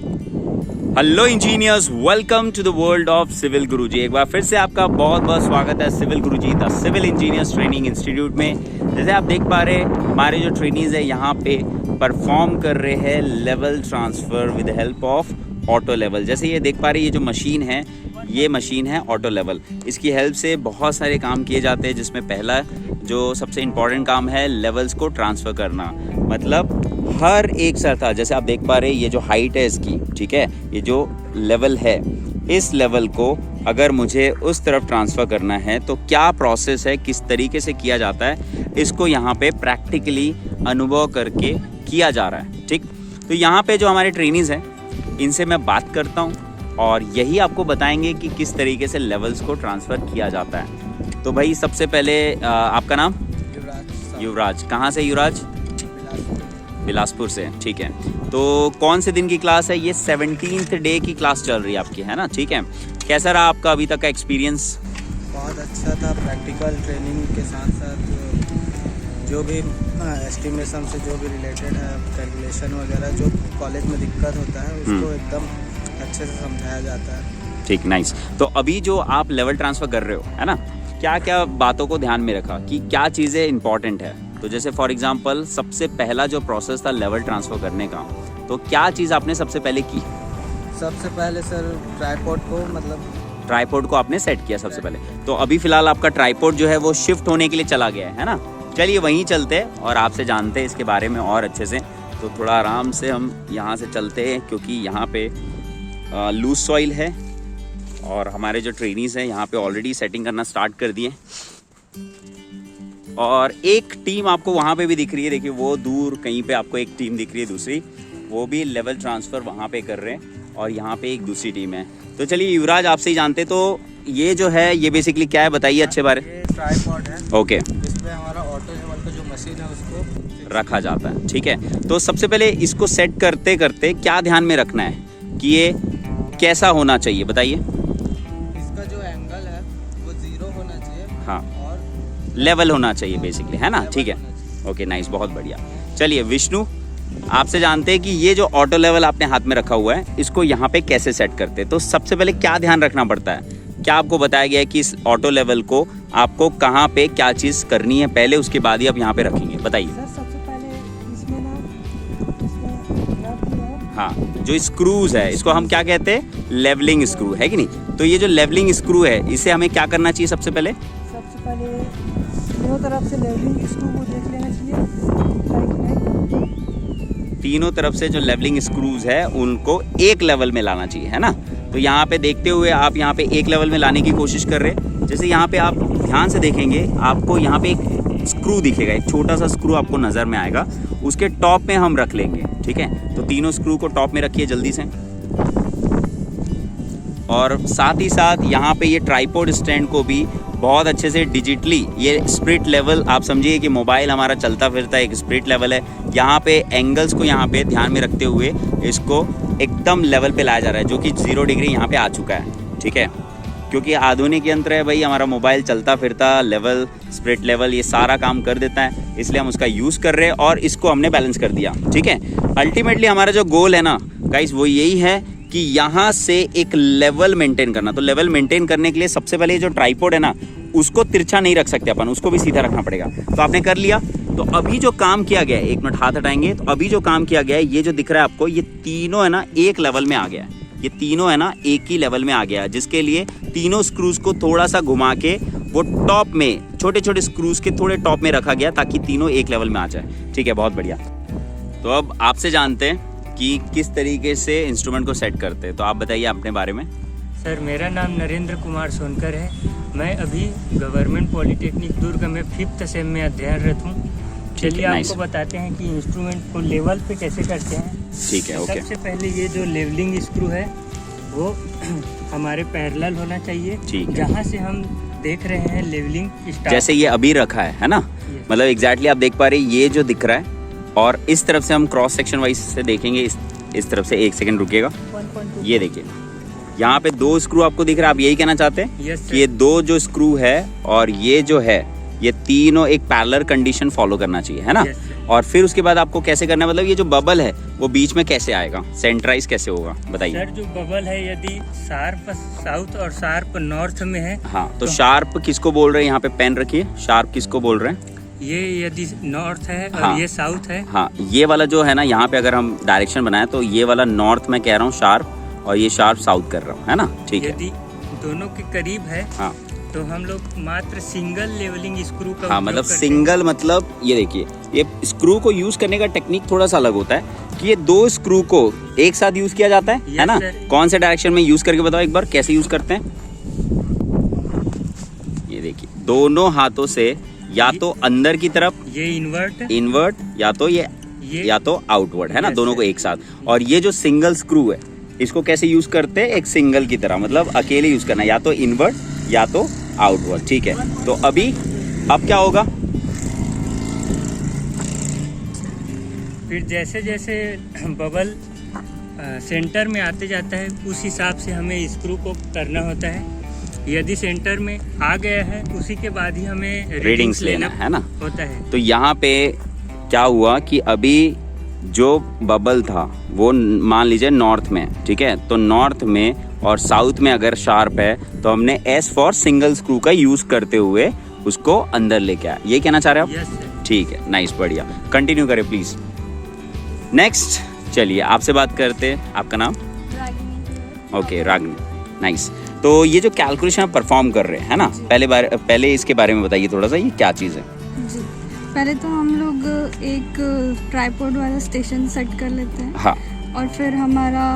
Hello engineers, welcome to the world of civil Guruji. एक बार फिर से आपका बहुत बहुत स्वागत है civil Guruji the civil engineers training institute में। जैसे आप देख पा रहे हैं, हमारे जो ट्रेनीज है यहाँ पे परफॉर्म कर रहे हैं level transfer with help of auto level. जैसे ये देख पा रहे हैं, ये जो मशीन है, ये मशीन है ऑटो लेवल। इसकी हेल्प से बहुत सारे काम किए जाते हैं, जिसमें पहला जो सबसे इम्पॉर्टेंट काम है लेवल्स को ट्रांसफ़र करना। मतलब हर एक सतह, जैसे आप देख पा रहे हैं, ये जो हाइट है इसकी, ठीक है, ये जो लेवल है, इस लेवल को अगर मुझे उस तरफ ट्रांसफ़र करना है तो क्या प्रोसेस है, किस तरीके से किया जाता है, इसको यहाँ पे प्रैक्टिकली अनुभव करके किया जा रहा है। ठीक, तो यहाँ पे जो हमारे ट्रेनीज़ हैं, इनसे मैं बात करता हूँ और यही आपको बताएंगे कि किस तरीके से लेवल्स को ट्रांसफ़र किया जाता है। तो भाई सबसे पहले आपका नाम? युवराज। कहाँ से युवराज? बिलासपुर से। ठीक है, तो कौन से दिन की क्लास है ये? 17th डे की क्लास चल रही है आपकी, है ना? ठीक है, कैसा रहा आपका अभी तक का एक्सपीरियंस? बहुत अच्छा था। प्रैक्टिकल ट्रेनिंग के साथ साथ जो भी एस्टिमेशन से जो भी रिलेटेड है, कैलकुलेशन वगैरह जो कॉलेज में दिक्कत होता है उसको एकदम अच्छे से समझाया जाता है। ठीक, नाइस। तो अभी जो आप लेवल ट्रांसफ़र कर रहे हो, है ना, क्या क्या बातों को ध्यान में रखा कि क्या चीज़ें इंपॉर्टेंट है? तो जैसे फॉर एग्जांपल सबसे पहला जो प्रोसेस था लेवल ट्रांसफ़र करने का, तो क्या चीज़ आपने सबसे पहले की? सबसे पहले सर ट्राइपॉड को आपने सेट किया सबसे पहले। तो अभी फ़िलहाल आपका ट्राइपॉड जो है वो शिफ्ट होने के लिए चला गया है ना? चलिए वहीं चलते हैं और आपसे जानते हैं इसके बारे में और अच्छे से। तो थोड़ा आराम से हम यहाँ से चलते हैं, क्योंकि यहाँ पे लूज सॉइल है और हमारे जो ट्रेनीज़ हैं यहाँ पे ऑलरेडी सेटिंग करना स्टार्ट कर दिए। और एक टीम आपको वहाँ पे भी दिख रही है, देखिए वो दूर कहीं पे आपको एक टीम दिख रही है दूसरी, वो भी लेवल ट्रांसफ़र वहाँ पे कर रहे हैं और यहाँ पे एक दूसरी टीम है। तो चलिए युवराज आपसे ही जानते, तो ये जो है ये बेसिकली क्या है, बताइए अच्छे बारे। ये ट्राइपॉड है। ओके, इसमें हमारा ऑटो लेवल का जो मशीन है उसको रखा जाता है। ठीक है, तो सबसे पहले इसको सेट करते करते क्या ध्यान में रखना है कि ये कैसा होना चाहिए, बताइए। इसका जो एंगल है वो 0 होना चाहिए। हाँ, और लेवल होना चाहिए बेसिकली, है ना? ठीक है, ओके, नाइस, बहुत बढ़िया। चलिए विष्णु, आपसे जानते हैं कि ये जो ऑटो लेवल आपने हाथ में रखा हुआ है, इसको यहाँ पे कैसे सेट करते हैं? तो सबसे पहले क्या ध्यान रखना पड़ता है? क्या आपको बताया गया है कि इस ऑटो लेवल को आपको कहाँ पे क्या चीज़ करनी है पहले, उसके बाद ही आप यहाँ पे रखेंगे, बताइए। सर सबसे पहले इसमें हाँ, जो स्क्रूज है इसको हम क्या कहते हैं? लेवलिंग स्क्रू, है कि नहीं? तो ये जो लेवलिंग स्क्रू है, इसे हमें क्या करना चाहिए सबसे पहले? तीनों तरफ से लेवलिंग स्क्रू को देख लेना चाहिए। तीनों तरफ से जो लेवलिंग स्क्रूज है उनको एक लेवल में लाना चाहिए, है ना? तो यहाँ पे देखते हुए आप यहाँ पे एक लेवल में लाने की कोशिश कर रहे हैं। जैसे यहाँ पे आप ध्यान से देखेंगे, आपको यहाँ पे एक स्क्रू दिखेगा, एक छोटा सा स्क्रू आपको नज़र में आएगा, उसके टॉप में हम रख लेंगे। ठीक है, तो तीनों स्क्रू को टॉप में रखिए जल्दी से। और साथ ही साथ यहाँ पे ये ट्राइपॉड स्टैंड को भी बहुत अच्छे से डिजिटली, ये स्प्रिट लेवल आप समझिए कि मोबाइल हमारा चलता फिरता एक स्प्रिट लेवल है, यहाँ पे एंगल्स को यहाँ पे ध्यान में रखते हुए इसको एकदम लेवल पे लाया जा रहा है, जो कि 0 डिग्री यहाँ पे आ चुका है। ठीक है, क्योंकि आधुनिक यंत्र है भाई, हमारा मोबाइल चलता फिरता लेवल, स्प्रिट लेवल, ये सारा काम कर देता है, इसलिए हम उसका यूज़ कर रहे हैं और इसको हमने बैलेंस कर दिया। ठीक है, अल्टीमेटली हमारा जो गोल है ना गाइस, वो यही है कि यहाँ से एक लेवल मेंटेन करना। तो लेवल मेंटेन करने के लिए सबसे पहले जो ट्राइपॉड है ना, उसको तिरछा नहीं रख सकते अपन, उसको भी सीधा रखना पड़ेगा। तो आपने कर लिया। तो अभी जो काम किया गया है, एक मिनट हाथ हटाएंगे, तो अभी जो काम किया गया है, ये जो दिख रहा है आपको, ये तीनों है ना एक लेवल में आ गया है। ये तीनों है ना एक ही लेवल में आ गया है, जिसके लिए तीनों स्क्रूज को थोड़ा सा घुमा के वो टॉप में, छोटे छोटे स्क्रूज के थोड़े टॉप में रखा गया, ताकि तीनों एक लेवल में आ जाए। ठीक है, बहुत बढ़िया। तो अब आपसे जानते हैं कि किस तरीके से इंस्ट्रूमेंट को सेट करते हैं, तो आप बताइए अपने बारे में। सर मेरा नाम नरेंद्र कुमार सोनकर है। मैं अभी गवर्नमेंट पॉलिटेक्निक दुर्ग में 5th सेम में अध्ययनरत हूँ। चलिए आपको बताते हैं कि इंस्ट्रूमेंट को लेवल पे कैसे करते हैं। ठीक है, ओके। सबसे पहले ये जो लेवलिंग स्क्रू है वो हमारे पैरेलल होना चाहिए। ठीक है। जहाँ से हम देख रहे हैं लेवलिंग स्टार्ट, जैसे ये अभी रखा है ना, मतलब एग्जैक्टली आप देख पा रहे हैं, ये जो दिख रहा है, और इस तरफ से हम क्रॉस सेक्शन वाइज से देखेंगे, इस तरफ से। 1 सेकंड रुकिएगा, 1.2 ये देखिए यहाँ पे 2 स्क्रू आपको दिख रहा है। आप यही कहना चाहते हैं Yes, कि ये 2 जो स्क्रू है और ये जो है, ये तीनों एक पैरेलल कंडीशन फॉलो करना चाहिए, है ना? Yes, और फिर उसके बाद आपको कैसे करना है, मतलब ये जो बबल है वो बीच में कैसे आएगा, सेंट्राइज कैसे होगा बताइए। सर जो बबल है यदि शार्प साउथ और शार्प नॉर्थ में है। हाँ तो शार्प किसको बोल रहे हैं, यहाँ पे पेन रखिए, शार्प किसको बोल रहे हैं? ये यदि नॉर्थ है और हाँ। ये साउथ है। हाँ ये वाला जो है ना, यहाँ पे अगर हम डायरेक्शन बनाए तो ये वाला नॉर्थ में कह रहा हूँ शार्प, और ये शार्प साउथ कर रहा हूँ, है ना, ठीक है। यदि दोनों के करीब है हाँ तो हम लोग मात्र सिंगल लेवलिंग स्क्रू का हाँ उपयोग मतलब करते सिंगल, मतलब ये देखिए, ये स्क्रू को यूज करने का टेक्निक थोड़ा सा अलग होता है कि ये दो स्क्रू को एक साथ यूज किया जाता है Yes, ना। sir. कौन से डायरेक्शन में यूज करके बताओ एक बार, कैसे यूज करते हैं। ये देखिए दोनों हाथों से, या तो अंदर की तरफ हैं। ये इनवर्ट, या तो ये या तो आउटवर्ड, है ना, Yes, दोनों sir. को एक साथ। और ये जो सिंगल स्क्रू है इसको कैसे यूज करते हैं, एक सिंगल की तरह, मतलब अकेले यूज करना, या तो इनवर्ट या तो आउटवर्ड, ठीक है। तो अभी अब क्या होगा, फिर जैसे जैसे बबल सेंटर में आते जाता है उस हिसाब से हमें स्क्रू को करना होता है। यदि सेंटर में आ गया है उसी के बाद ही हमें रीडिंग्स लेना है ना। होता है। तो यहाँ पे क्या हुआ कि अभी जो बबल था वो मान लीजिए नॉर्थ में, ठीक है, तो नॉर्थ में और साउथ में अगर शार्प है तो हमने एस फॉर सिंगल स्क्रू का यूज करते हुए उसको अंदर लेके आया, ये कहना चाह रहे हैं यस आप? सर। ठीक है, नाइस, बढ़िया, कंटिन्यू करें प्लीज। नेक्स्ट चलिए आपसे बात करते हैं, आपका नाम? Okay Ragini, nice. तो ये जो कैलकुलेशन आप परफॉर्म कर रहे हैं, है ना, पहले इसके बारे में बताइए थोड़ा सा, ये क्या चीज़ है? जी, पहले तो हम लोग एक ट्राइपॉड वाला स्टेशन सेट कर लेते हैं। हाँ। और फिर हमारा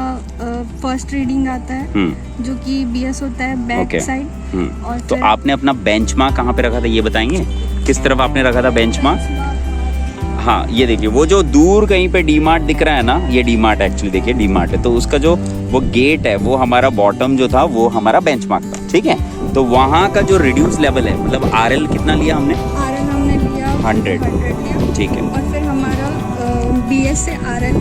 फर्स्ट रीडिंग आता है जो कि बीएस होता है बैक Okay. साइड। और तो फिर आपने अपना बेंचमार्क कहाँ पे रखा था ये बताएंगे, किस तरफ आपने रखा था बेंचमार्क? हाँ ये देखिए, वो जो दूर कहीं पे डी मार्ट दिख रहा है ना, ये डी मार्ट एक्चुअली देखिए डी मार्ट है, तो उसका जो वो गेट है वो हमारा बॉटम जो था वो हमारा बेंचमार्क था, ठीक है। तो वहाँ का जो रिड्यूस लेवल है, मतलब आरएल कितना लिया हमने? आरएल हमने लिया 100 लिया। ठीक है। और फिर हमारा बीएस से आरएल